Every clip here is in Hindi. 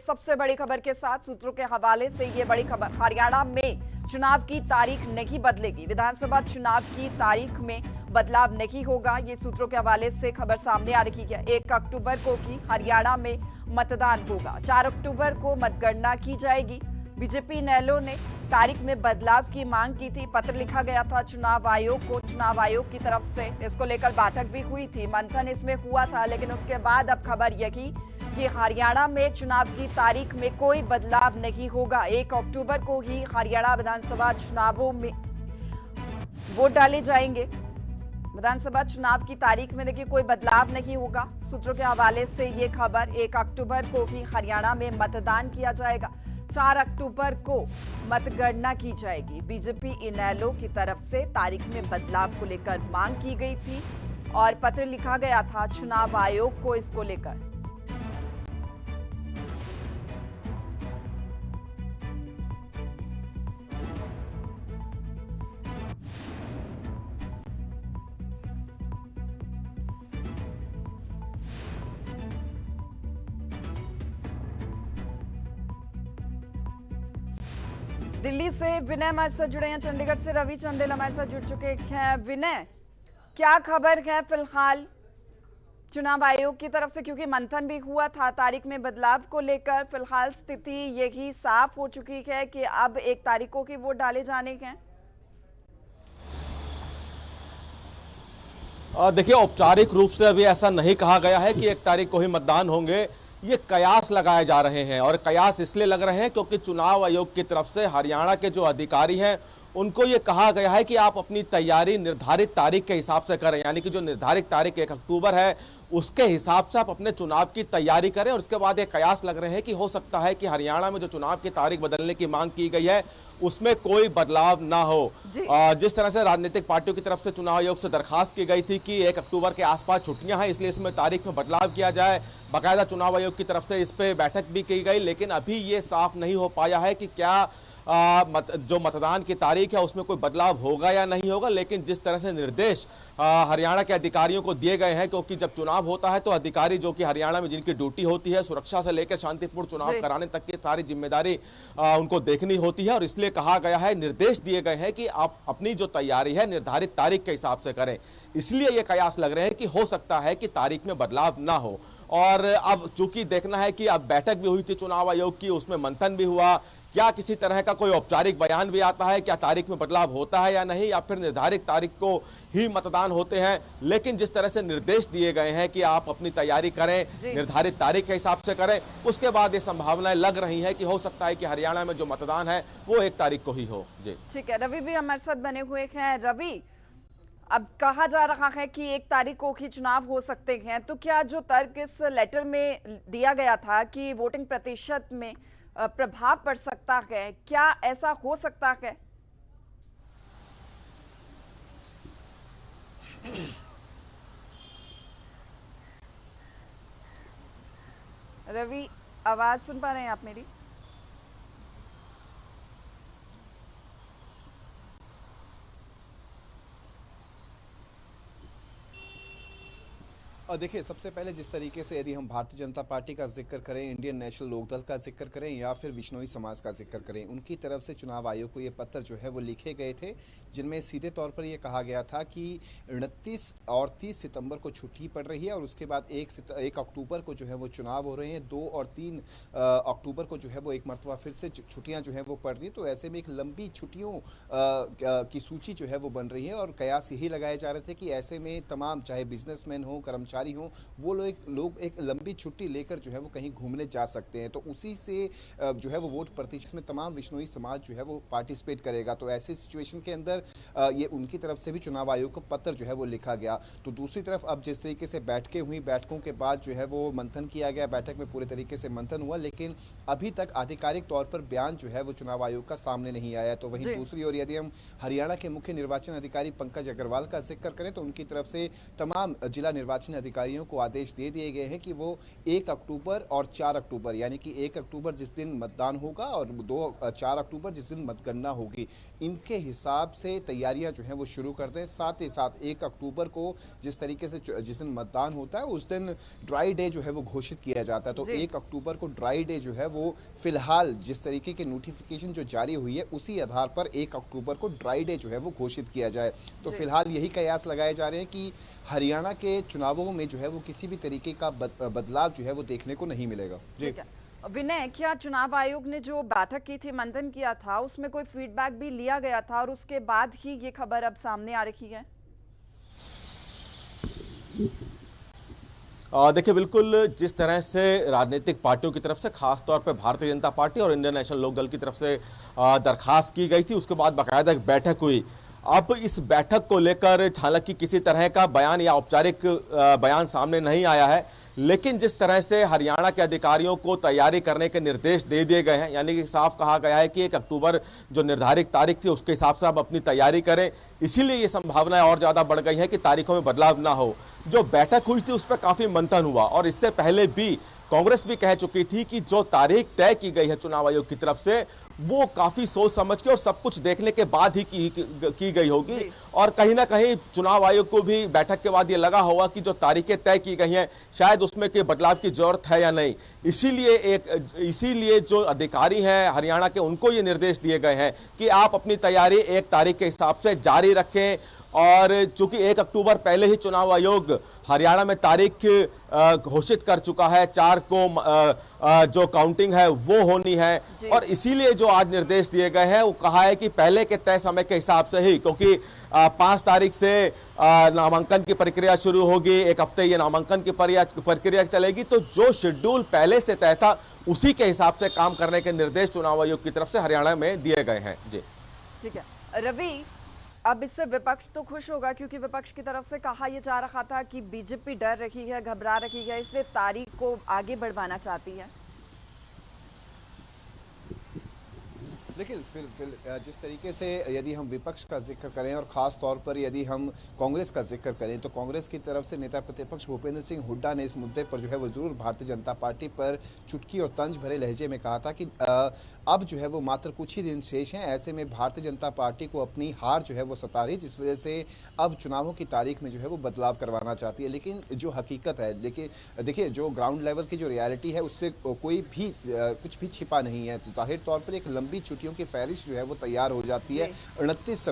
सबसे बड़ी खबर के साथ सूत्रों के हवाले से ये बड़ी खबर, हरियाणा में चुनाव की तारीख नहीं बदलेगी। विधानसभा चुनाव की तारीख में बदलाव नहीं होगा। ये सूत्रों के हवाले से खबर सामने आ रही है। 1 अक्टूबर को ही हरियाणा में मतदान होगा। 4 अक्टूबर को मतगणना की जाएगी। बीजेपी इनेलो ने तारीख में बदलाव की मांग की थी। पत्र लिखा गया था चुनाव आयोग को। चुनाव आयोग की तरफ से इसको लेकर बैठक भी हुई थी, मंथन इसमें हुआ था। लेकिन उसके बाद अब खबर यही कि हरियाणा में चुनाव की तारीख में कोई बदलाव नहीं होगा। 1 अक्टूबर को ही हरियाणा विधानसभा चुनावों में वोट डाले जाएंगे। विधानसभा चुनाव की तारीख में देखिए कोई बदलाव नहीं होगा। सूत्रों के हवाले से ये खबर, 1 अक्टूबर को ही हरियाणा में मतदान किया जाएगा। 4 अक्टूबर को मतगणना की जाएगी। बीजेपी इनेलो की तरफ से तारीख में बदलाव को लेकर मांग की गई थी और पत्र लिखा गया था चुनाव आयोग को इसको लेकर। दिल्ली से विनय हमारे साथ जुड़े हैं, चंडीगढ़ से रवि चंदेल हमारे साथ जुड़ चुके हैं। विनय, क्या खबर है फिलहाल चुनाव आयोग की तरफ से, क्योंकि मंथन भी हुआ था तारीख में बदलाव को लेकर। फिलहाल स्थिति यही साफ हो चुकी है कि अब 1 तारीख को की वोट डाले जाने हैं। देखिए, औपचारिक रूप से अभी ऐसा नहीं कहा गया है कि 1 तारीख को ही मतदान होंगे। ये कयास लगाए जा रहे हैं और कयास इसलिए लग रहे हैं क्योंकि चुनाव आयोग की तरफ से हरियाणा के जो अधिकारी हैं उनको ये कहा गया है कि आप अपनी तैयारी निर्धारित तारीख के हिसाब से करें, यानी कि जो निर्धारित तारीख 1 अक्टूबर है उसके हिसाब से आप अपने चुनाव की तैयारी करें। और उसके बाद ये कयास लग रहे हैं कि हो सकता है कि हरियाणा में जो चुनाव की तारीख बदलने की मांग की गई है उसमें कोई बदलाव ना हो। जिस तरह से राजनीतिक पार्टियों की तरफ से चुनाव आयोग से दरखास्त की गई थी कि 1 अक्टूबर के आसपास छुट्टियां हैं, इसलिए इसमें तारीख में बदलाव किया जाए, बाकायदा चुनाव आयोग की तरफ से इस पे बैठक भी की गई। लेकिन अभी ये साफ नहीं हो पाया है कि क्या जो मतदान की तारीख है उसमें कोई बदलाव होगा या नहीं होगा। लेकिन जिस तरह से निर्देश हरियाणा के अधिकारियों को दिए गए हैं, क्योंकि जब चुनाव होता है तो अधिकारी जो कि हरियाणा में जिनकी ड्यूटी होती है सुरक्षा से लेकर शांतिपूर्ण चुनाव कराने तक की सारी जिम्मेदारी उनको देखनी होती है। और इसलिए कहा गया है, निर्देश दिए गए हैं कि आप अपनी जो तैयारी है निर्धारित तारीख के हिसाब से करें। इसलिए ये कयास लग रहे हैं कि हो सकता है कि तारीख में बदलाव ना हो। और अब चूंकि देखना है कि अब बैठक भी हुई थी चुनाव आयोग की, उसमें मंथन भी हुआ, क्या किसी तरह का कोई औपचारिक बयान भी आता है, क्या तारीख में बदलाव होता है या नहीं, या फिर निर्धारित तारीख को ही मतदान होते हैं। लेकिन जिस तरह से निर्देश दिए गए हैं कि आप अपनी तैयारी करें, निर्धारित तारीख के हिसाब से करें, उसके बाद ये संभावनाएं लग रही हैं कि हो सकता है कि हरियाणा में जो मतदान है वो 1 तारीख को ही हो। जी ठीक है, रवि भी हमारे साथ बने हुए हैं। रवि, अब कहा जा रहा है कि 1 तारीख को ही चुनाव हो सकते हैं, तो क्या जो तर्क इस लेटर में दिया गया था कि वोटिंग प्रतिशत में प्रभाव पड़ सकता है, क्या ऐसा हो सकता है? रवि, आवाज सुन पा रहे हैं आप मेरी? और देखिए, सबसे पहले जिस तरीके से यदि हम भारतीय जनता पार्टी का जिक्र करें, इंडियन नेशनल लोकदल का जिक्र करें या फिर विश्नोई समाज का जिक्र करें, उनकी तरफ से चुनाव आयोग को ये पत्र जो है वो लिखे गए थे, जिनमें सीधे तौर पर ये कहा गया था कि 29 और 30 सितंबर को छुट्टी पड़ रही है और उसके बाद 1 अक्टूबर को जो है वो चुनाव हो रहे हैं। 2 और 3 अक्टूबर को जो है वो एक मरतबा फिर से छुट्टियाँ जो हैं वो पड़ रही हैं। तो ऐसे में एक लंबी छुट्टियों की सूची जो है वो बन रही है और कयास यही लगाए जा रहे थे कि ऐसे में तमाम, चाहे बिजनेसमैन हो, कर्मचारी हो, वो लोग एक लंबी छुट्टी लेकर जो है वो कहीं घूमने जा सकते हैं। तो उसी से जो है वो वोट प्रतिशत में तमाम विश्नोई समाज जो है वो पार्टिसिपेट करेगा। तो ऐसे सिचुएशन के अंदर ये उनकी तरफ से भी चुनाव आयोग को पत्र जो है वो लिखा गया। तो दूसरी तरफ अब जिस तरीके से बैठकें हुई, बैठकों के बाद जो है वो मंथन किया गया, बैठक में पूरे तरीके से मंथन हुआ, लेकिन अभी तक आधिकारिक तौर पर बयान जो है वो चुनाव आयोग का सामने नहीं आया। तो वहीं दूसरी ओर यदि हम हरियाणा के मुख्य निर्वाचन अधिकारी पंकज अग्रवाल का जिक्र करें तो उनकी तरफ से तमाम जिला निर्वाचन अधिकारी अधिकारियों को आदेश दे दिए गए हैं कि वो 1 अक्टूबर और 4 अक्टूबर यानी कि 1 अक्टूबर जिस दिन मतदान होगा और 4 अक्टूबर जिस दिन मतगणना होगी, इनके हिसाब से तैयारियां जो हैं वो शुरू कर दें। साथ ही साथ 1 अक्टूबर को जिस तरीके से जिस दिन मतदान होता है उस दिन ड्राई डे जो है वो घोषित किया जाता है। तो 1 अक्टूबर को ड्राई डे जो है वो फिलहाल जिस तरीके की नोटिफिकेशन जो जारी हुई है उसी आधार पर 1 अक्टूबर को ड्राई डे जो है वो घोषित किया जाए। तो फिलहाल यही कयास लगाए जा रहे हैं कि हरियाणा के चुनावों में जो है वो किसी भी तरीके का बदलाव जो है वो देखने को नहीं मिलेगा। जी विनय, क्या चुनाव आयोग ने जो बैठक की थी, मंथन किया था, उसमें कोई फीडबैक भी लिया गया था और उसके बाद ही ये खबर अब सामने आ रही है? देखिए, बिल्कुल जिस तरह से राजनीतिक पार्टियों की तरफ से खासतौर पर भारतीय जनता पार्टी और इंडियन नेशनल लोक दल की तरफ से दरखास्त की गई थी, उसके बाद बाकायदा एक बैठक हुई। अब इस बैठक को लेकर हालांकि किसी तरह का बयान या औपचारिक बयान सामने नहीं आया है, लेकिन जिस तरह से हरियाणा के अधिकारियों को तैयारी करने के निर्देश दे दिए गए हैं, यानी कि साफ कहा गया है कि 1 अक्टूबर जो निर्धारित तारीख थी उसके हिसाब से आप अपनी तैयारी करें, इसीलिए ये संभावनाएं और ज्यादा बढ़ गई है कि तारीखों में बदलाव ना हो। जो बैठक हुई थी उस पर काफी मंथन हुआ और इससे पहले भी कांग्रेस भी कह चुकी थी कि जो तारीख तय की गई है चुनाव आयोग की तरफ से वो काफी सोच समझ के और सब कुछ देखने के बाद ही की गई होगी। और कहीं ना कहीं चुनाव आयोग को भी बैठक के बाद ये लगा होगा कि जो तारीखें तय की गई हैं शायद उसमें कोई बदलाव की जरूरत है या नहीं। इसीलिए जो अधिकारी हैं हरियाणा के उनको ये निर्देश दिए गए हैं कि आप अपनी तैयारी 1 तारीख के हिसाब से जारी रखें। और चूंकि 1 अक्टूबर पहले ही चुनाव आयोग हरियाणा में तारीख घोषित कर चुका है, 4 को जो काउंटिंग है वो होनी है, और इसीलिए जो आज निर्देश दिए गए हैं वो कहा है कि पहले के तय समय के हिसाब से ही, क्योंकि 5 तारीख से नामांकन की प्रक्रिया शुरू होगी, 1 हफ्ते ये नामांकन की प्रक्रिया चलेगी, तो जो शेड्यूल पहले से तय था उसी के हिसाब से काम करने के निर्देश चुनाव आयोग की तरफ से हरियाणा में दिए गए हैं। जी ठीक है रवि, अब इससे विपक्ष तो खुश होगा क्योंकि विपक्ष की तरफ से कहा यह जा रहा था कि बीजेपी डर रही है, घबरा रही है, इसलिए तारीख को आगे बढ़वाना चाहती है। देखिए जिस तरीके से यदि हम विपक्ष का जिक्र करें और ख़ास तौर पर यदि हम कांग्रेस का जिक्र करें तो कांग्रेस की तरफ से नेता प्रतिपक्ष भूपेंद्र सिंह हुड्डा ने इस मुद्दे पर जो है वो ज़रूर भारतीय जनता पार्टी पर चुटकी और तंज भरे लहजे में कहा था कि अब जो है वो मात्र कुछ ही दिन शेष हैं, ऐसे में भारतीय जनता पार्टी को अपनी हार जो है वो सता रही, जिस वजह से अब चुनावों की तारीख में जो है वो बदलाव करवाना चाहती है। लेकिन जो हकीकत है, देखिए जो ग्राउंड लेवल की जो रियलिटी है उससे कोई भी कुछ भी छिपा नहीं है। तो जाहिर तौर पर एक लंबी छुट्टियों की फहरिस्त जो है वो तैयार हो जाती है 29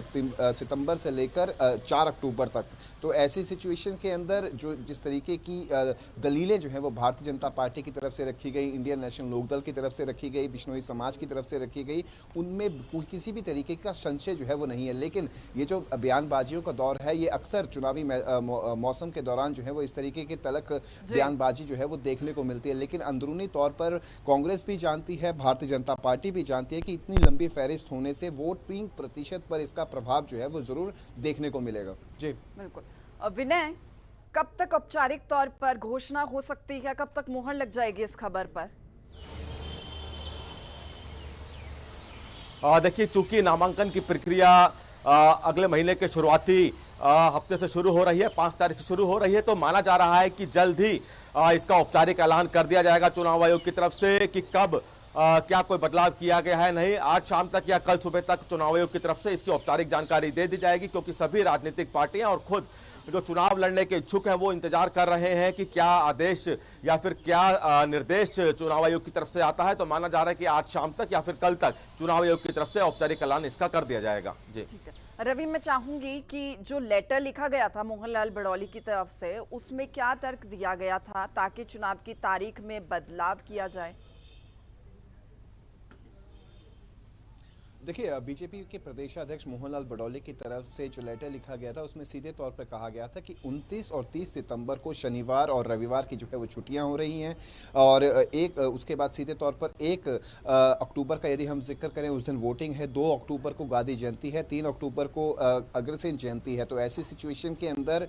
सितंबर से लेकर 4 अक्टूबर तक। तो ऐसी सिचुएशन के अंदर जो जिस तरीके की दलीलें जो है वो भारतीय जनता पार्टी की तरफ से रखी गई, इंडियन नेशनल लोक दल की तरफ से रखी गई, बिश्नोई समाज की तरफ से रखी गई, उनमें किसी भी तरीके का संशय जो है वो नहीं है। लेकिन ये जो बयानबाजियों का दौर है ये अक्सर चुनावी मौसम के दौरान जो है वो इस तरीके की तलक बयानबाजी जो है वो देखने को मिलती है। लेकिन अंदरूनी तौर पर कांग्रेस भी जानती है, भारतीय जनता पार्टी भी जानती है कि इतनी लंबी फहरिस्त होने से वोटिंग प्रतिशत पर इसका प्रभाव जो है वो जरूर देखने को मिलेगा। जी बिल्कुल। विनय, कब तक औपचारिक तौर पर घोषणा हो सकती है, कब तक मुहर लग जाएगी इस खबर पर? देखिए, चूंकि नामांकन की प्रक्रिया अगले महीने के शुरुआती हफ्ते से शुरू हो रही है, 5 तारीख से शुरू हो रही है, तो माना जा रहा है कि जल्द ही इसका औपचारिक ऐलान कर दिया जाएगा चुनाव आयोग की तरफ से कि कब क्या कोई बदलाव किया गया है नहीं। आज शाम तक या कल सुबह तक चुनाव आयोग की तरफ से इसकी औपचारिक जानकारी दे दी जाएगी, क्योंकि सभी राजनीतिक पार्टियां और खुद जो चुनाव लड़ने के इच्छुक हैं वो इंतजार कर रहे हैं कि क्या आदेश या फिर क्या निर्देश चुनाव आयोग की तरफ से आता है। तो माना जा रहा है कि आज शाम तक या फिर कल तक चुनाव आयोग की तरफ से औपचारिक ऐलान इसका कर दिया जाएगा। जी ठीक है रवि, मैं चाहूंगी कि जो लेटर लिखा गया था मोहनलाल बड़ौली की तरफ से, उसमें क्या तर्क दिया गया था ताकि चुनाव की तारीख में बदलाव किया जाए? देखिए, बीजेपी के प्रदेशाध्यक्ष मोहनलाल बड़ौली की तरफ से जो लेटर लिखा गया था उसमें सीधे तौर पर कहा गया था कि 29 और 30 सितंबर को शनिवार और रविवार की जो है वो छुट्टियां हो रही हैं, और उसके बाद सीधे तौर पर 1 अक्टूबर का यदि हम जिक्र करें उस दिन वोटिंग है, 2 अक्टूबर को गांधी जयंती है, 3 अक्टूबर को अग्रसेन जयंती है। तो ऐसी सिचुएशन के अंदर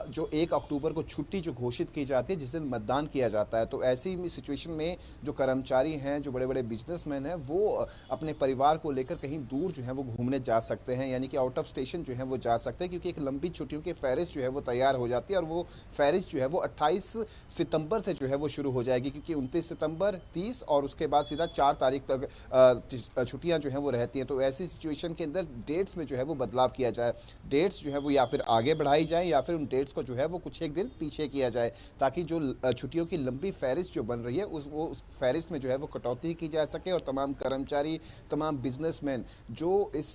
जो 1 अक्टूबर को छुट्टी जो घोषित की जाती है जिस दिन मतदान किया जाता है, तो ऐसी सिचुएशन में जो कर्मचारी हैं, जो बड़े बड़े बिजनेसमैन हैं, वो अपने परिवार को लेकर कहीं दूर जो है वो घूमने जा सकते हैं, यानी कि आउट ऑफ स्टेशन जो है वो जा सकते हैं, क्योंकि एक लंबी छुट्टियों की फहरिस्त जो है वो तैयार हो जाती है और वो फहरिस्त जो है वो 28 सितंबर से जो है वो शुरू हो जाएगी, क्योंकि 29 सितंबर, 30 और उसके बाद सीधा 4 तारीख तक छुट्टियां जो है वो रहती हैं। तो ऐसी सिचुएशन के अंदर डेट्स में जो है वो बदलाव किया जाए, डेट्स जो है वो या फिर आगे बढ़ाई जाए या फिर उन डेट्स को जो है वो कुछ एक दिन पीछे किया जाए, ताकि जो छुट्टियों की लंबी फहरिस्त जो बन रही है उस फहरिस्त में जो है वो कटौती की जा सके और तमाम कर्मचारी, तमाम बिजनेसमैन जो इस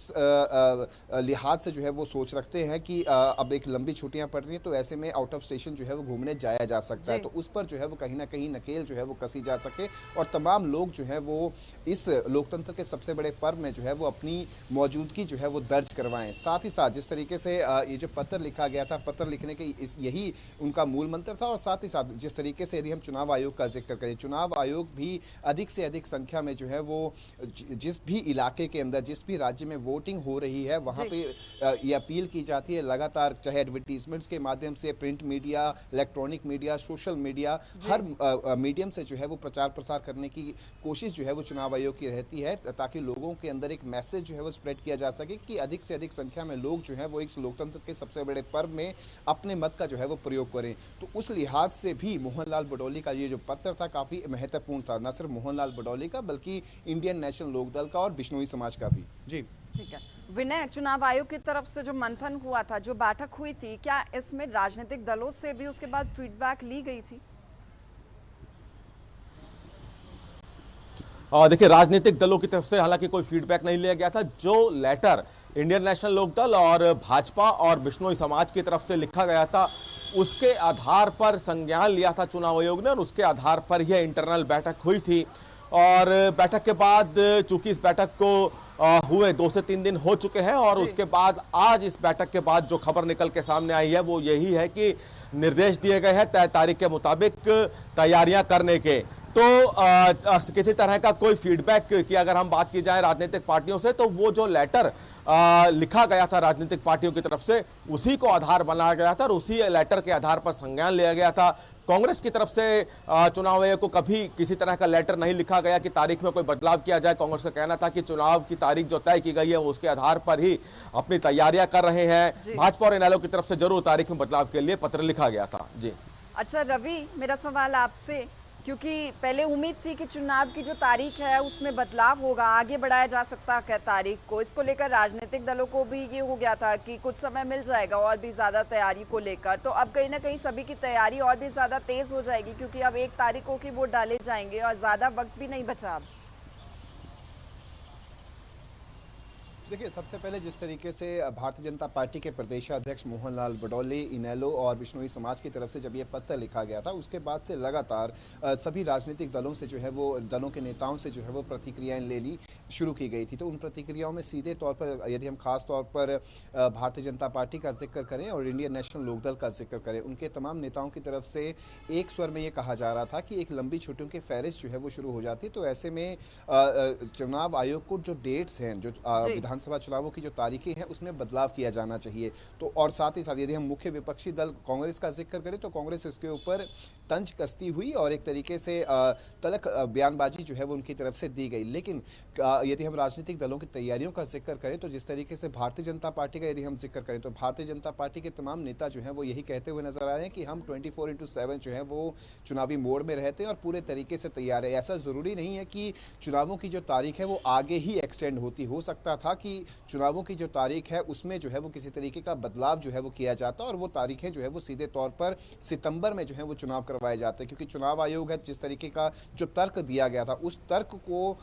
लिहाज से जो है वो सोच रखते हैं कि अब एक लंबी छुट्टियां पड़ रही हैं, तो ऐसे में आउट ऑफ स्टेशन जो है वो घूमने जाया जा सकता है, तो उस पर जो है वो कहीं ना कहीं नकेल जो है वो कसी जा सके और तमाम लोग जो है वो इस लोकतंत्र के सबसे बड़े पर्व में जो है वो अपनी मौजूदगी जो है वो दर्ज करवाएं। साथ ही साथ जिस तरीके से ये जो पत्र लिखा गया था, पत्र लिखने के यही उनका मूल मंत्र था, और साथ ही साथ जिस तरीके से यदि हम चुनाव आयोग का जिक्र करें, चुनाव आयोग भी अधिक से अधिक संख्या में जो है वो जिस भी इलाके के अंदर, जिस भी राज्य में वोटिंग हो रही है वहाँ पे ये अपील की जाती है लगातार, चाहे एडवर्टीजमेंट्स के माध्यम से, print media, electronic media, social media, हर मीडियम से जो है वो प्रचार प्रसार करने की कोशिश जो है वो चुनाव आयोग की रहती है, ताकि लोगों के अंदर एक मैसेज जो है वो स्प्रेड किया जा सके कि अधिक से अधिक संख्या में लोग जो है वो इस लोकतंत्र के सबसे बड़े पर्व में अपने मत का जो है वो प्रयोग करें। तो उस लिहाज से भी मोहनलाल बडौली का ये जो पत्र था काफ़ी महत्वपूर्ण था, न सिर्फ मोहनलाल बडौली का बल्कि इंडियन नेशनल लोकदल का और बिश्नोई समाज का भी। जी ठीक है विनय, चुनाव आयोग की तरफ से जो मंथन हुआ था, जो बैठक हुई थी, क्या इसमें राजनीतिक दलों से भी उसके बाद फीडबैक ली गई थी? देखिए, राजनीतिक दलों की तरफ से हालांकि कोई फीडबैक नहीं लिया गया था। जो लेटर इंडियन नेशनल लोकदल और भाजपा और बिश्नोई समाज की तरफ से लिखा गया था, उसके आधार पर संज्ञान लिया था चुनाव आयोग ने और उसके आधार पर यह इंटरनल बैठक हुई थी। और बैठक के बाद, चूंकि इस बैठक को हुए 2 से 3 दिन हो चुके हैं और उसके बाद आज इस बैठक के बाद जो खबर निकल के सामने आई है वो यही है कि निर्देश दिए गए हैं तय तारीख के मुताबिक तैयारियां करने के। तो किसी तरह का कोई फीडबैक की अगर हम बात की जाए राजनीतिक पार्टियों से, तो वो जो लेटर लिखा गया था राजनीतिक पार्टियों की तरफ से, उसी को आधार बनाया गया था और उसी लेटर के आधार पर संज्ञान लिया गया था। कांग्रेस की तरफ से चुनाव आयोग को कभी किसी तरह का लेटर नहीं लिखा गया कि तारीख में कोई बदलाव किया जाए। कांग्रेस का कहना था कि चुनाव की तारीख जो तय की गई है वो उसके आधार पर ही अपनी तैयारियां कर रहे हैं। भाजपा और इनेलो की तरफ से जरूर तारीख में बदलाव के लिए पत्र लिखा गया था। जी अच्छा रवि, मेरा सवाल आपसे, क्योंकि पहले उम्मीद थी कि चुनाव की जो तारीख है उसमें बदलाव होगा, आगे बढ़ाया जा सकता है तारीख को, इसको लेकर राजनीतिक दलों को भी ये हो गया था कि कुछ समय मिल जाएगा और भी ज़्यादा तैयारी को लेकर। तो अब कहीं ना कहीं सभी की तैयारी और भी ज़्यादा तेज़ हो जाएगी, क्योंकि अब 1 तारीख को की वोट डाले जाएंगे और ज़्यादा वक्त भी नहीं बचा अब। देखिए, सबसे पहले जिस तरीके से भारतीय जनता पार्टी के प्रदेशाध्यक्ष मोहनलाल बडौली, इनेलो और बिश्नोई समाज की तरफ से जब ये पत्र लिखा गया था, उसके बाद से लगातार सभी राजनीतिक दलों से जो है वो, दलों के नेताओं से जो है वो प्रतिक्रियाएं लेनी शुरू की गई थी। तो उन प्रतिक्रियाओं में सीधे तौर पर यदि हम खास तौर पर भारतीय जनता पार्टी का जिक्र करें और इंडियन नेशनल लोकदल का जिक्र करें, उनके तमाम नेताओं की तरफ से एक स्वर में ये कहा जा रहा था कि एक लंबी छुट्टियों की फहरिस्त जो है वो शुरू हो जाती। तो ऐसे में चुनाव आयोग को जो डेट्स हैं, जो विधानसभा चुनावों की जो तारीखें हैं, उसमें बदलाव किया जाना चाहिए। तो और साथ ही साथ यदि हम मुख्य विपक्षी दल कांग्रेस का जिक्र करें, तो कांग्रेस इसके ऊपर तंज कसती हुई और एक तरीके से तलक बयानबाजी जो है वो उनकी तरफ से दी गई। लेकिन यदि हम राजनीतिक दलों की तैयारियों का जिक्र करें, तो जिस तरीके से भारतीय जनता पार्टी का यदि हम जिक्र करें, तो भारतीय जनता पार्टी के तमाम नेता जो हैं वो यही कहते हुए नजर आ रहे हैं कि हम 24/7 जो है वो चुनावी मोड में रहते हैं और पूरे तरीके से तैयार है। ऐसा जरूरी नहीं है कि चुनावों की जो तारीख है वो आगे ही एक्सटेंड होती, हो सकता था कि चुनावों की जो तारीख है उसमें जो है वो किसी तरीके का बदलाव जो है वो किया जाता और वो तारीखें जो है वो सीधे तौर पर सितंबर में जो है वो चुनाव करवाए जाते हैं। क्योंकि चुनाव आयोग है, जिस तरीके का जो तर्क दिया गया था, उस तर्क को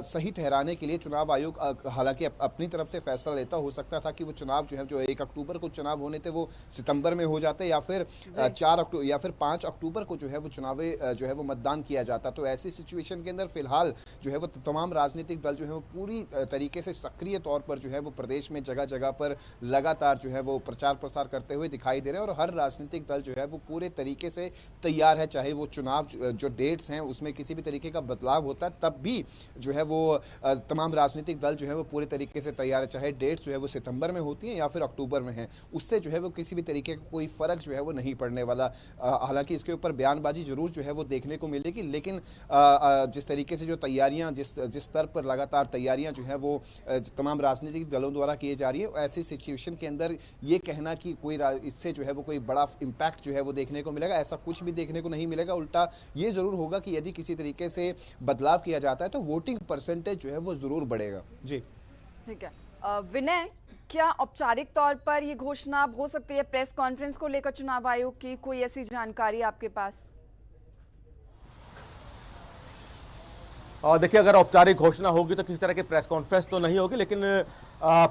सही ठहराने के लिए चुनाव आयोग हालांकि अपनी तरफ से फैसला लेता, हो सकता था कि वो चुनाव जो है, जो 1 अक्टूबर को चुनाव होने थे, वो सितंबर में हो जाते, या फिर 4 अक्टूबर या फिर 5 अक्टूबर को जो है वो चुनाव जो है वो मतदान किया जाता। तो ऐसी सिचुएशन के अंदर फिलहाल जो है वो तमाम राजनीतिक दल जो है वो पूरी तरीके से सक्रिय तौर पर जो है वो प्रदेश में जगह जगह पर लगातार जो है वो प्रचार प्रसार करते हुए दिखाई दे रहे हैं और हर राजनीतिक दल जो है वो पूरे तरीके से तैयार है। चाहे वो चुनाव जो डेट्स हैं उसमें किसी भी तरीके का बदलाव होता है तब भी जो है वो तमाम राजनीतिक दल जो है वो पूरे तरीके से तैयार है। चाहे डेट्स जो है वो सितंबर में होती हैं या फिर अक्टूबर में है, उससे जो है वो किसी भी तरीके का कोई फर्क जो है वो नहीं पड़ने वाला। हालांकि इसके ऊपर बयानबाजी जरूर जो है वो देखने को मिलेगी, लेकिन जिस तरीके से जो तैयारियां जिस स्तर पर लगातार तैयारियां जो है वो तमाम राजनीतिक दलों द्वारा की जा रही है, ऐसी सिचुएशन के अंदर ये कहना कि कोई इससे जो है वो कोई बड़ा इम्पैक्ट जो है वो देखने को मिलेगा, ऐसा कुछ भी देखने को नहीं मिलेगा। उल्टा ये जरूर होगा कि यदि किसी तरीके से बदलाव किया जाता है तो वोटिंग परसेंटेज जो है वो जरूर बढ़ेगा। जी ठीक है। विनय, क्या औपचारिक तौर पर ये घोषणा हो सकती है प्रेस कॉन्फ्रेंस को लेकर चुनाव आयोग की? कोई ऐसी जानकारी आपके पास? देखिए, अगर औपचारिक घोषणा होगी तो किसी तरह की प्रेस कॉन्फ्रेंस तो नहीं होगी, लेकिन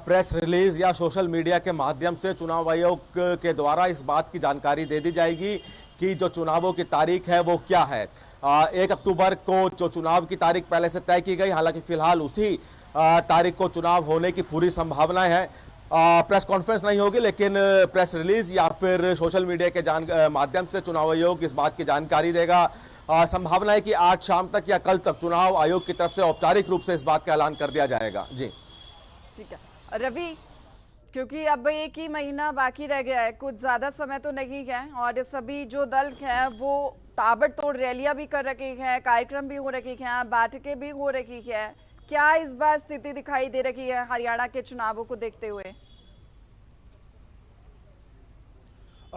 प्रेस रिलीज या सोशल मीडिया के माध्यम से चुनाव आयोग के द्वारा इस बात की जानकारी दे दी जाएगी कि जो चुनावों की तारीख है वो क्या है। 1 अक्टूबर को जो चुनाव की तारीख पहले से तय की गई, हालांकि फिलहाल उसी तारीख को चुनाव होने की पूरी संभावनाएं हैं। प्रेस कॉन्फ्रेंस नहीं होगी, लेकिन प्रेस रिलीज या फिर सोशल मीडिया के माध्यम से चुनाव आयोग इस बात की जानकारी देगा। संभावना है कि आज शाम तक या कल तक चुनाव आयोग की तरफ से औपचारिक रूप से इस बात का ऐलान कर दिया जाएगा। जी ठीक है रवि, क्योंकि अब 1 ही महीना बाकी रह गया है, कुछ ज्यादा समय तो नहीं है और सभी जो दल हैं वो ताबड़तोड़ रैलियां भी कर रखी हैं, कार्यक्रम भी हो रखी हैं, बैठकें भी हो रखी है। क्या इस बार स्थिति दिखाई दे रही है हरियाणा के चुनावों को देखते हुए?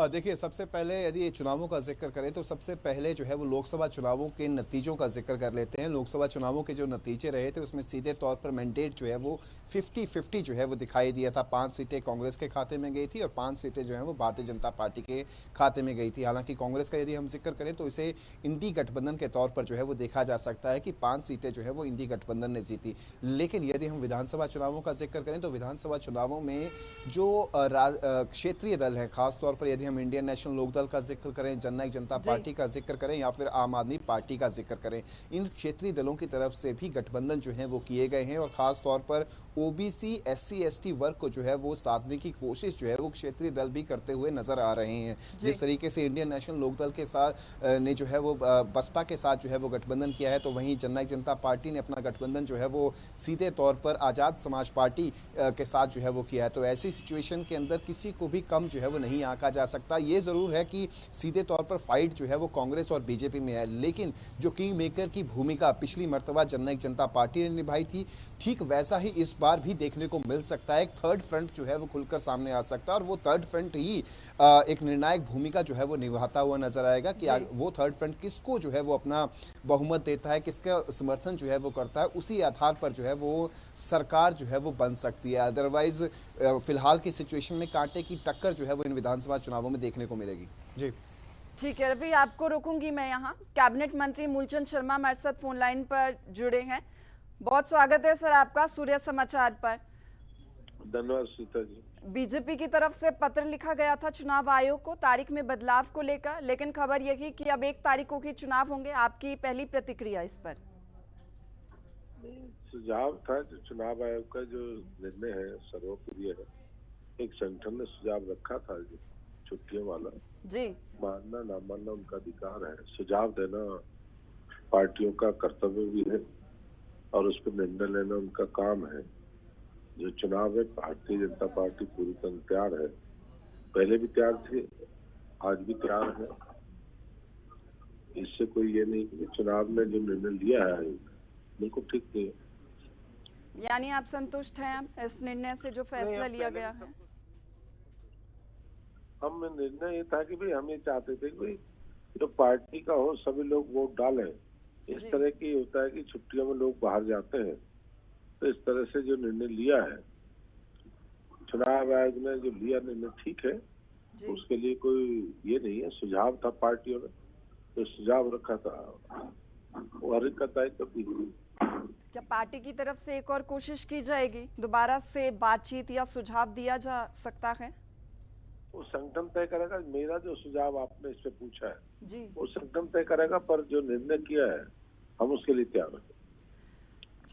देखिए, सबसे पहले यदि चुनावों का जिक्र करें तो सबसे पहले जो है वो लोकसभा चुनावों के नतीजों का जिक्र कर लेते हैं। लोकसभा चुनावों के जो नतीजे रहे थे उसमें सीधे तौर पर मैंडेट जो है वो 50-50 जो है वो दिखाई दिया था। 5 सीटें कांग्रेस के खाते में गई थी और 5 सीटें जो है वो भारतीय जनता पार्टी के खाते में गई थी। हालांकि कांग्रेस का यदि हम जिक्र करें तो इसे इंडी गठबंधन के तौर पर जो है वो देखा जा सकता है कि 5 सीटें जो है वो इंडी गठबंधन ने जीती। लेकिन यदि हम विधानसभा चुनावों का जिक्र करें तो विधानसभा चुनावों में जो क्षेत्रीय दल हैं, खासतौर पर यदि हम इंडियन नेशनल लोकदल का जिक्र करें, जननायक जनता पार्टी का जिक्र करें या फिर आम आदमी पार्टी का जिक्र करें, इन क्षेत्रीय दलों की तरफ से भी गठबंधन जो है वो किए गए हैं और खास तौर पर ओबीसी SC ST वर्ग को जो है वो साधने की कोशिश जो है वो क्षेत्रीय दल भी करते हुए नजर आ रहे हैं। जिस तरीके से इंडियन नेशनल लोकदल के साथ ने जो है वो बसपा के साथ जो है वो गठबंधन किया है, तो वहीं जननायक जनता पार्टी ने अपना गठबंधन जो है वो सीधे तौर पर आजाद समाज पार्टी के साथ जो है वो किया है। तो ऐसी सिचुएशन के अंदर किसी को भी कम जो है वो नहीं आंका जा सकता। ये जरूर है कि सीधे तौर पर फाइट जो है वो कांग्रेस और बीजेपी में है, लेकिन जो किंग मेकर की भूमिका पिछली मर्तबा जननायक जनता पार्टी ने निभाई थी, ठीक वैसा ही इस बार भी देखने को मिल सकता है। एक थर्ड फ्रंट जो है वो खुलकर सामने आ सकता है और वो थर्ड फ्रंट ही एक निर्णायक भूमिका जो है वो निभाता हुआ नजर आएगा कि वो थर्ड फ्रंट किसको जो है वो अपना बहुमत देता है, किसका समर्थन जो है वो करता है, उसी आधार पर जो है वो सरकार जो है वो बन सकती है। अदरवाइज फिलहाल की सिचुएशन में कांटे की टक्कर जो है वो इन विधानसभा चुनावों में देखने को मिलेगी। जी ठीक है रवि, आपको रोकूंगी मैं यहाँ। कैबिनेट मंत्री मूलचंद शर्मा हमारे साथ फोन लाइन पर जुड़े हैं। बहुत स्वागत है सर आपका सूर्य समाचार पर। धन्यवाद सीता जी। बीजेपी की तरफ से पत्र लिखा गया था चुनाव आयोग को तारीख में बदलाव को लेकर, लेकिन खबर यही कि अब 1 तारीख को ही चुनाव होंगे। आपकी पहली प्रतिक्रिया इस पर? सुझाव था जो चुनाव आयोग का जो निर्णय है सर्वप्रिय है। एक संगठन ने सुझाव रखा था जो छुट्टियों वाला, जी मानना ना मानना उनका अधिकार है, सुझाव देना पार्टियों का कर्तव्य भी है और उस पर निर्णय लेना उनका काम है। जो चुनाव है भारतीय जनता पार्टी पूरी तरह तैयार है, पहले भी तैयार थे, आज भी तैयार है। इससे कोई ये नहीं कि चुनाव में जो निर्णय लिया है बिल्कुल ठीक नहीं है। यानी आप संतुष्ट हैं इस निर्णय से जो फैसला लिया गया है? हम निर्णय ये था कि भाई हम ये चाहते थे कि जो पार्टी का हो सभी लोग वोट डालें। इस तरह की होता है कि छुट्टियों में लोग बाहर जाते हैं, तो इस तरह से जो निर्णय लिया है चुनाव आयोग ने जो लिया निर्णय ठीक है, उसके लिए कोई ये नहीं है। सुझाव था पार्टियों ने, तो सुझाव रखा था वो हर एक का दायित्व भी। क्या पार्टी की तरफ से एक और कोशिश की जाएगी, दोबारा से बातचीत या सुझाव दिया जा सकता है? वो संगठन तय करेगा। मेरा जो सुझाव आपने इस पे पूछा है जी वो संगठन तय करेगा, पर जो निर्णय किया है हम उसके लिए तैयार हैं।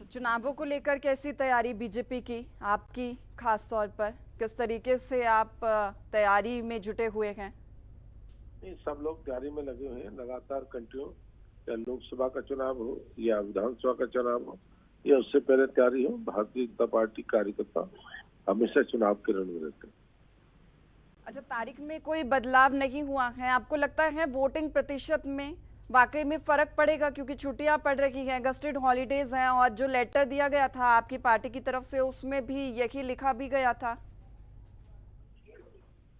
चुनावों को लेकर कैसी तैयारी बीजेपी की, आपकी खास तौर पर किस तरीके से आप तैयारी में जुटे हुए हैं? नहीं, सब लोग तैयारी में लगे हुए हैं लगातार कंटिन्यू। या लोकसभा का चुनाव हो या विधानसभा का चुनाव हो या उससे पहले तैयारी हो, भारतीय जनता पार्टी कार्यकर्ता हमेशा चुनाव के रण में रहते हैं। अच्छा, तारीख में कोई बदलाव नहीं हुआ है? आपको लगता है वोटिंग प्रतिशत में वाकई में फर्क पड़ेगा, क्योंकि छुट्टियां पड़ रही हैं, गस्टेड हॉलीडेज हैं, और जो लेटर दिया गया था आपकी पार्टी की तरफ से उसमें भी यही लिखा भी गया था?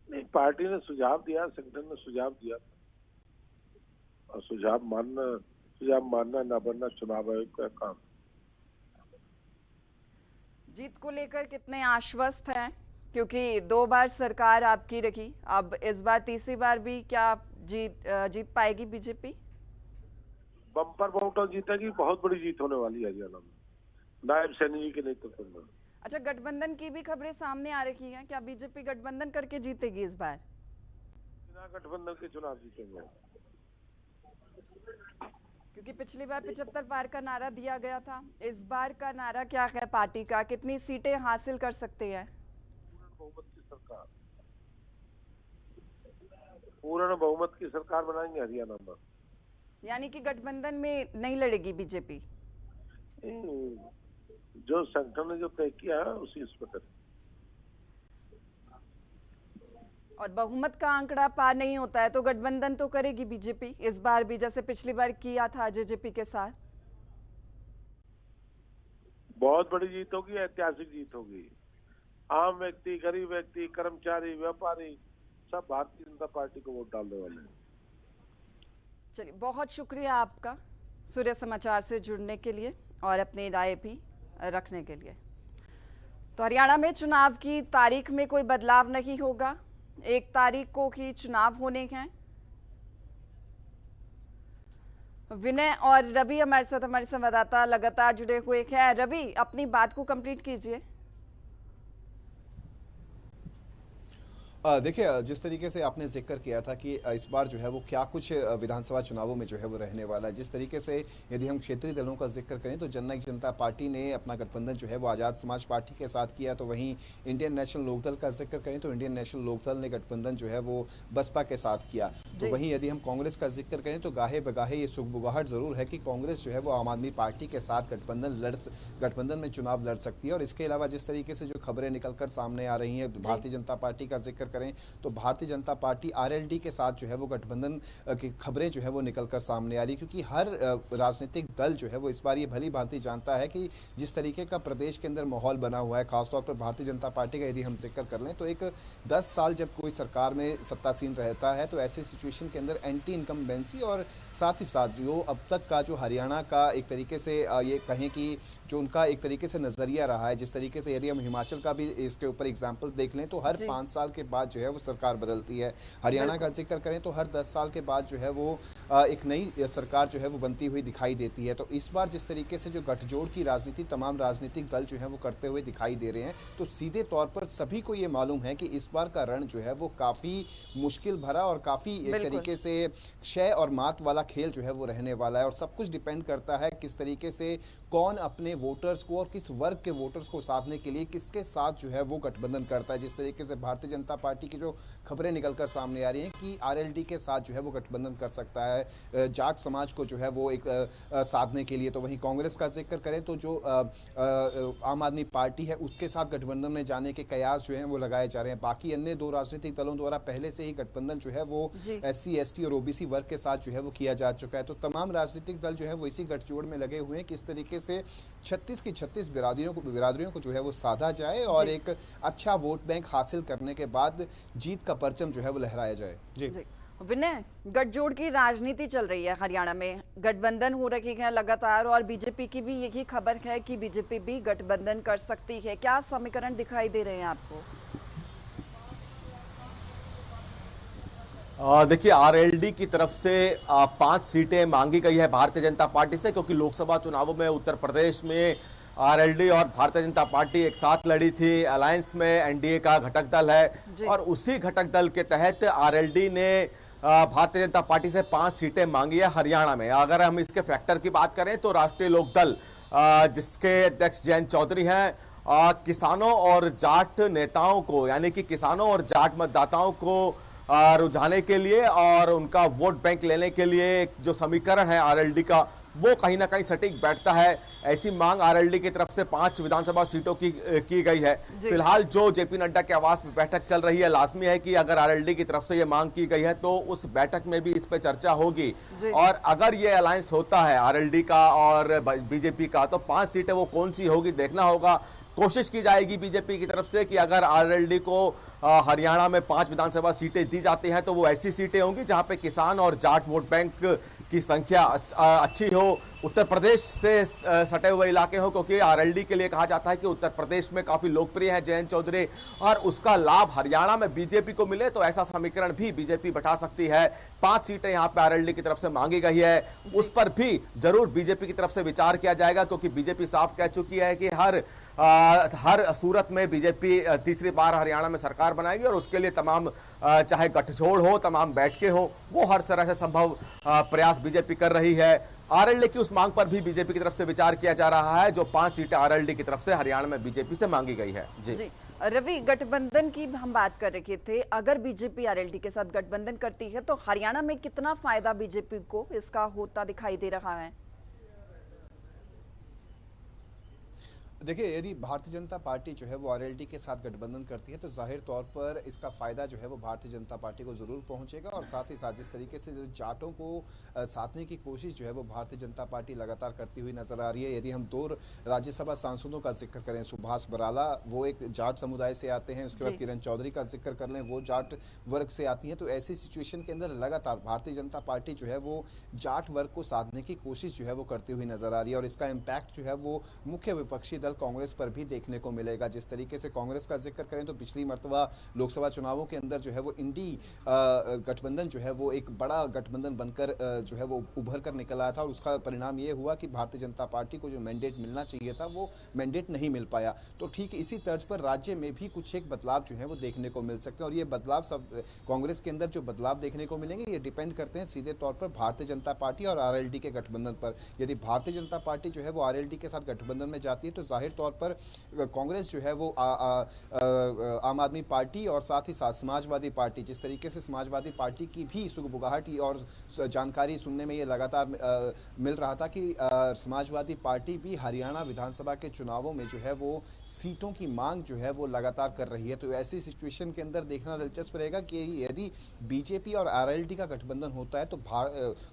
नहीं, पार्टी ने सुझाव दिया, संगठन ने सुझाव दिया और सुझाव मानना ना बनना चुनाव आयोग का काम। जीत को लेकर कितने आश्वस्त हैं, क्योंकि 2 बार सरकार आपकी रही, अब इस बार तीसरी बार भी क्या जीत पाएगी बीजेपी? बम्पर वोटों जीतेगी, बहुत बड़ी जीत होने वाली है हरियाणा में, नायब सैनी जी के नेतृत्व में। अच्छा, गठबंधन की भी खबरें सामने आ रही हैं, क्या बीजेपी गठबंधन करके जीतेगी इस बार? बिना गठबंधन के चुनाव जीतेंगे, क्योंकि पिछली बार 75 पार का नारा दिया गया था, इस बार का नारा क्या है पार्टी का, कितनी सीटें हासिल कर सकते हैं? पूर्ण बहुमत की सरकार बनाएंगे हरियाणा में। यानी कि गठबंधन में नहीं लड़ेगी बीजेपी? जो संगठन ने जो तय किया है उसी उस पर। और बहुमत का आंकड़ा पार नहीं होता है तो गठबंधन तो करेगी बीजेपी इस बार भी, जैसे पिछली बार किया था जेजेपी के साथ। बहुत बड़ी जीत होगी, ऐतिहासिक जीत होगी। आम व्यक्ति, गरीब व्यक्ति, कर्मचारी, व्यापारी सब भारतीय जनता पार्टी को वोट डालने वाले हैं। चलिए, बहुत शुक्रिया आपका सूर्य समाचार से जुड़ने के लिए और अपनी राय भी रखने के लिए। तो हरियाणा में चुनाव की तारीख में कोई बदलाव नहीं होगा, 1 तारीख को ही चुनाव होने हैं। विनय और रवि हमारे साथ, हमारे संवाददाता लगातार जुड़े हुए हैं। रवि, अपनी बात को कंप्लीट कीजिए। देखिए, जिस तरीके से आपने जिक्र किया था कि इस बार जो है वो क्या कुछ विधानसभा चुनावों में जो है वो रहने वाला है, जिस तरीके से यदि हम क्षेत्रीय दलों का जिक्र करें तो जननायक जनता पार्टी ने अपना गठबंधन जो है वो आज़ाद समाज पार्टी के साथ किया, तो वहीं इंडियन नेशनल लोकदल का जिक्र करें तो इंडियन नेशनल लोकदल ने गठबंधन जो है वो बसपा के साथ किया। तो वहीं यदि हम कांग्रेस का जिक्र करें तो गाहे बगाहे ये सुगबुगाहट जरूर है कि कांग्रेस जो है वो आम आदमी पार्टी के साथ गठबंधन में चुनाव लड़ सकती है। और इसके अलावा जिस तरीके से जो खबरें निकलकर सामने आ रही हैं, भारतीय जनता पार्टी का जिक्र करें तो भारतीय जनता पार्टी आरएलडी के साथ जो है वो गठबंधन की खबरें जो है वो निकलकर सामने आ रही, क्योंकि हर राजनीतिक दल जो है वो इस बार ये भली भांति जानता है कि जिस तरीके का प्रदेश के अंदर माहौल बना हुआ है, खासतौर पर भारतीय जनता पार्टी का यदि हम जिक्र कर लें तो एक 10 साल जब कोई सरकार में सत्तासीन रहता है तो ऐसे सिचुएशन के अंदर एंटी इनकम्बेंसी और साथ ही साथ जो अब तक का जो हरियाणा का एक तरीके से ये कहें कि जो उनका एक तरीके से नजरिया रहा है, जिस तरीके से यदि हम हिमाचल का भी इसके ऊपर एग्जाम्पल देख लें तो हर 5 साल के बाद जो है वो सरकार बदलती है। हरियाणा का जिक्र करें तो हर 10 साल के बाद जो है वो एक नई सरकार जो है वो बनती हुई दिखाई देती है। तो इस बार जिस तरीके से जो गठजोड़ की राजनीति तमाम राजनीतिक दल जो है वो करते हुए दिखाई दे रहे हैं, तो सीधे तौर पर सभी को ये मालूम है कि इस बार का रण जो है वो काफी मुश्किल भरा और काफी एक तरीके से क्षय और मात वाला खेल जो है वो रहने वाला है। और सब कुछ डिपेंड करता है किस तरीके से कौन अपने वोटर्स को और किस वर्ग के वोटर्स को साधने के लिए किसके साथ जो है वो गठबंधन करता है। जिस तरीके से भारतीय जनता पार्टी की जो खबरें निकलकर सामने आ रही हैं कि आरएलडी के साथ जो है वो गठबंधन कर सकता है जाट समाज को जो है वो एक साधने के लिए। तो वहीं कांग्रेस का जिक्र करें तो जो आम आदमी पार्टी है उसके साथ गठबंधन में जाने के कयास जो हैं वो लगाए जा रहे हैं। बाकी अन्य 2 राजनीतिक दलों द्वारा पहले से ही गठबंधन जो है वो SC ST और OBC वर्ग के साथ जो है वो किया जा चुका है। तो तमाम राजनीतिक दल जो है वो इसी गठजोड़ में लगे हुए हैं कि इस तरीके से 36 की 36 बिरादरियों को जो है वो साधा जाए और एक अच्छा वोट बैंक हासिल करने के बाद जीत का परचम जो है वो लहराया जाए। जी विनय, गठजोड़ की राजनीति चल रही है हरियाणा में, गठबंधन हो रही है लगातार और बीजेपी की भी यही खबर है कि बीजेपी भी गठबंधन कर सकती है। क्या समीकरण दिखाई दे रहे हैं आपको? देखिए, आरएलडी की तरफ से 5 सीटें मांगी गई है भारतीय जनता पार्टी से, क्योंकि लोकसभा चुनावों में उत्तर प्रदेश में आरएलडी और भारतीय जनता पार्टी एक साथ लड़ी थी। अलायंस में एनडीए का घटक दल है और उसी घटक दल के तहत आरएलडी ने भारतीय जनता पार्टी से 5 सीटें मांगी है हरियाणा में। अगर हम इसके फैक्टर की बात करें तो राष्ट्रीय लोकदल जिसके अध्यक्ष जयंत चौधरी हैं, किसानों और जाट नेताओं को, यानी कि किसानों और जाट मतदाताओं को रुझाने के लिए और उनका वोट बैंक लेने के लिए जो समीकरण है आरएलडी का, वो कहीं ना कहीं सटीक बैठता है। ऐसी मांग आरएलडी की तरफ से 5 विधानसभा सीटों की गई है। फिलहाल जो जेपी नड्डा के आवास में बैठक चल रही है, लाजमी है कि अगर आरएलडी की तरफ से ये मांग की गई है तो उस बैठक में भी इस पे चर्चा होगी। और अगर ये अलायंस होता है आरएलडी का और बीजेपी का, तो 5 सीटें वो कौन सी होगी देखना होगा। कोशिश की जाएगी बीजेपी की तरफ से कि अगर आरएलडी को हरियाणा में 5 विधानसभा सीटें दी जाती हैं तो वो ऐसी सीटें होंगी जहां पे किसान और जाट वोट बैंक की संख्या अच्छी हो। उत्तर प्रदेश से सटे हुए इलाके हो, क्योंकि आरएलडी के लिए कहा जाता है कि उत्तर प्रदेश में काफी लोकप्रिय है जयंत चौधरी, और उसका लाभ हरियाणा में बीजेपी को मिले तो ऐसा समीकरण भी बीजेपी बैठा सकती है। 5 सीटें यहां पे आरएलडी की तरफ से मांगी गई है, उस पर भी जरूर बीजेपी की तरफ से विचार किया जाएगा, क्योंकि बीजेपी साफ कह चुकी है कि हर सूरत में बीजेपी तीसरी बार हरियाणा में सरकार बनाएगी और उसके लिए तमाम चाहे गठजोड़ हो, तमाम बैठकें हो, वो हर तरह से संभव प्रयास बीजेपी कर रही है। आरएलडी की उस मांग पर भी बीजेपी की तरफ से विचार किया जा रहा है, जो 5 सीटें आरएलडी की तरफ से हरियाणा में बीजेपी से मांगी गई है। जी रवि, गठबंधन की हम बात कर रहे थे, अगर बीजेपी आरएलडी के साथ गठबंधन करती है तो हरियाणा में कितना फायदा बीजेपी को इसका होता दिखाई दे रहा है? देखिए, यदि भारतीय जनता पार्टी जो है वो आरएलडी के साथ गठबंधन करती है तो जाहिर तौर पर इसका फायदा जो है वो भारतीय जनता पार्टी को जरूर पहुंचेगा, और साथ ही साथ जिस तरीके से जो जाटों को साधने की कोशिश जो है वो भारतीय जनता पार्टी लगातार करती हुई नजर आ रही है। यदि हम 2 राज्यसभा सांसदों का जिक्र करें, सुभाष बराला वो एक जाट समुदाय से आते हैं, उसके बाद किरण चौधरी का जिक्र कर लें, वो जाट वर्ग से आती हैं, तो ऐसी सिचुएशन के अंदर लगातार भारतीय जनता पार्टी जो है वो जाट वर्ग को साधने की कोशिश जो है वो करती हुई नजर आ रही है, और इसका इम्पैक्ट जो है वो मुख्य विपक्षी दल कांग्रेस पर भी देखने को मिलेगा। जिस तरीके से कांग्रेस का जिक्र करें तो पिछली मर्तबा लोकसभा चुनावों के अंदर जो है वो इंडी गठबंधन जो है वो एक बड़ा गठबंधन बनकर जो है वो उभर कर निकल आया था, और उसका परिणाम ये हुआ कि भारतीय जनता पार्टी को जो मैंडेट मिलना चाहिए था वो मैंडेट नहीं मिल पाया। तो ठीक इसी तर्ज पर राज्य में भी कुछ एक बदलाव जो है वो देखने को मिल सकते हैं, और ये बदलाव सब कांग्रेस के अंदर जो बदलाव देखने को मिलेंगे ये डिपेंड करते हैं सीधे तौर पर भारतीय जनता पार्टी और आरएलडी के गठबंधन पर। यदि भारतीय जनता पार्टी जो है वो आरएलडी के साथ गठबंधन में जाती है तो जाहिर तौर पर कांग्रेस जो है वो आम आदमी पार्टी और साथ ही साथ समाजवादी पार्टी, जिस तरीके से समाजवादी पार्टी की भी सुगबुगाहट और जानकारी सुनने में ये लगातार मिल रहा था कि समाजवादी पार्टी भी हरियाणा विधानसभा के चुनावों में जो है वो सीटों की मांग जो है वो लगातार कर रही है। तो ऐसी सिचुएशन के अंदर देखना दिलचस्प रहेगा कि यदि बीजेपी और आरएलडी का गठबंधन होता है तो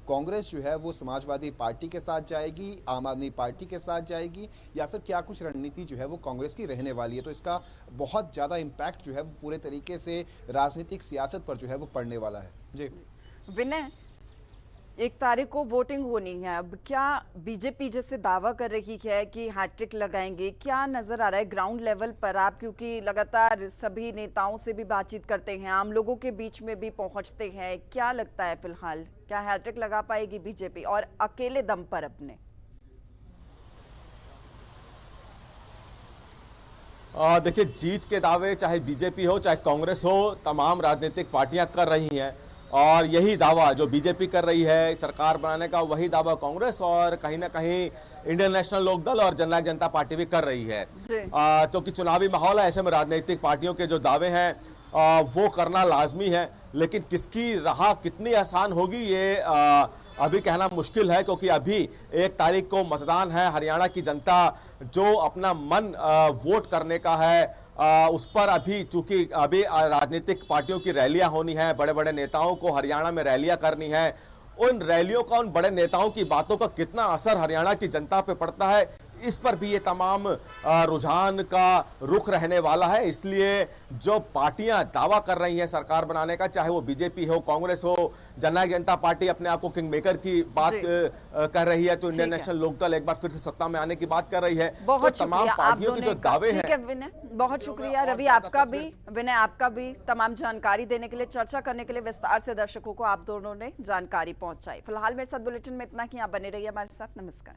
कांग्रेस जो है वो समाजवादी पार्टी के साथ जाएगी, आम आदमी पार्टी के साथ जाएगी, या फिर क्या कुछ रणनीति जो है वो कांग्रेस की रहने वाली है। तो इसका बहुत ज्यादा इंपैक्ट जो है वो पूरे तरीके से राजनीतिक सियासत पर जो है वो पड़ने वाला है। जी विनय, 1 तारीख को वोटिंग होनी है, अब क्या बीजेपी जैसे दावा कर रही है कि हैट्रिक लगाएंगे, क्या नजर आ रहा है ग्राउंड लेवल पर आप, क्योंकि लगातार सभी नेताओं से भी बातचीत करते हैं, आम लोगों के बीच में भी पहुंचते हैं, क्या लगता है फिलहाल क्या हैट्रिक लगा पाएगी बीजेपी और अकेले दम पर अपने? देखिए, जीत के दावे चाहे बीजेपी हो चाहे कांग्रेस हो, तमाम राजनीतिक पार्टियां कर रही हैं, और यही दावा जो बीजेपी कर रही है सरकार बनाने का, वही दावा कांग्रेस और कहीं ना कहीं इंडियन नेशनल लोकदल और जननायक जनता पार्टी भी कर रही है। क्योंकि चुनावी माहौल है, ऐसे में राजनीतिक पार्टियों के जो दावे हैं वो करना लाजमी है, लेकिन किसकी राह कितनी आसान होगी ये अभी कहना मुश्किल है, क्योंकि अभी 1 तारीख को मतदान है। हरियाणा की जनता जो अपना मन वोट करने का है उस पर अभी, चूंकि अभी राजनीतिक पार्टियों की रैलियां होनी है, बड़े बड़े नेताओं को हरियाणा में रैलियां करनी है, उन रैलियों का, उन बड़े नेताओं की बातों का कितना असर हरियाणा की जनता पे पड़ता है, इस पर भी ये तमाम रुझान का रुख रहने वाला है। इसलिए जो पार्टियां दावा कर रही हैं सरकार बनाने का, चाहे वो बीजेपी हो, कांग्रेस हो, जननायक जनता पार्टी अपने आप को किंग मेकर की बात कर रही है, तो इंडियन नेशनल लोकदल एक बार फिर से सत्ता में आने की बात कर रही है। बहुत तो तमाम पार्टियों के जो दावे हैं। विनय, बहुत शुक्रिया। रवि आपका भी, विनय आपका भी तमाम जानकारी देने के लिए, चर्चा करने के लिए विस्तार से दर्शकों को आप दोनों ने जानकारी पहुंचाई। फिलहाल मेरे साथ बुलेटिन में इतना ही, आप बने रहिए हमारे साथ। नमस्कार।